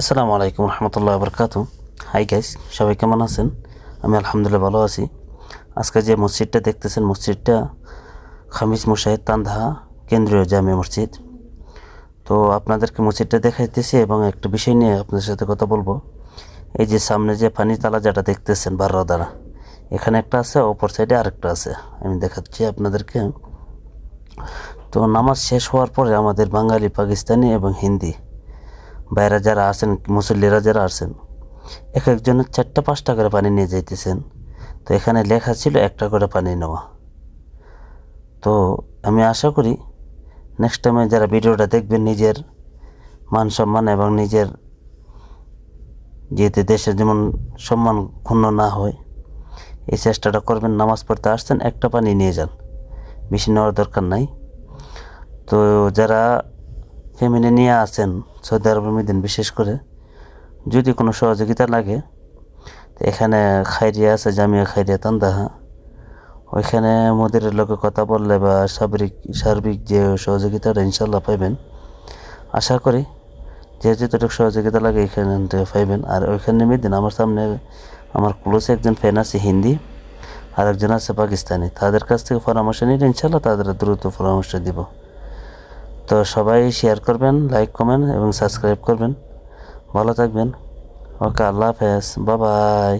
আসসালামু আলাইকুম রহমতুল্লাহ বরকাতু। Hi guys, সবাই কেমন আছেন? আমি আলহামদুলিল্লাহ ভালো আছি। আজকে যে মসজিদটা দেখতেছেন, মসজিদটা খামিস মুশাহিদ তানহা কেন্দ্রীয় জামে মসজিদ। তো আপনাদেরকে মসজিদটা দেখাইতেছি এবং একটা বিষয় নিয়ে আপনাদের সাথে কথা বলবো। এই যে সামনে যে পানি তালা যেটা দেখতেছেন বারো দ্বারা, এখানে একটা আছে, অপর সাইডে আরেকটা আছে। আমি দেখাচ্ছি আপনাদেরকে। তো নামাজ শেষ হওয়ার পরে আমাদের বাঙালি, পাকিস্তানি এবং হিন্দি ভাইরা যারা আছেন, মুসল্লিরা যারা আছেন, এক একজনের 4টা 5টা করে পানি নিয়ে যাইতেছেন। তো এখানে লেখা ছিল 1টা করে পানি নেওয়া। তো আমি আশা করি নেক্সট টাইমে যারা ভিডিওটা দেখবেন, নিজের মান সম্মান এবং নিজের যেতে দেশের যেমন সম্মান ক্ষুণ্ণ না হয়, এই চেষ্টাটা করবেন। নামাজ পড়তে আসছেন, 1টা পানি নিয়ে যান, বেশি নেওয়ার দরকার নাই। তো যারা ফ্যামিলি নিয়ে আছেন সৌদি আরবের মধ্যে, বিশেষ করে যদি কোনো সহযোগিতা লাগে, এখানে খাইরিয়া আছে, জামিয়া খাইরিয়া তানদাহা, ওইখানে মুদিরের লোকে কথা বললে বা সার্বিক যে সহযোগিতাটা ইনশাল্লাহ পাইবেন। আশা করি যে যতটুকু সহযোগিতা লাগে এখানে পাইবেন। আর ওইখানে নেমে আমার সামনে আমার ক্লোজ একজন ফ্যান আছে হিন্দি, আর একজন আছে পাকিস্তানি। তাদের কাছ থেকে পরামর্শ নিলে ইনশাল্লাহ তাদের দ্রুত পরামর্শ দিব। তো সবাই শেয়ার করবেন, লাইক কমেন্ট এবং সাবস্ক্রাইব করবেন। ভালো থাকবেন। ওকে, আল্লাহ হাফেজ, বাই বাই।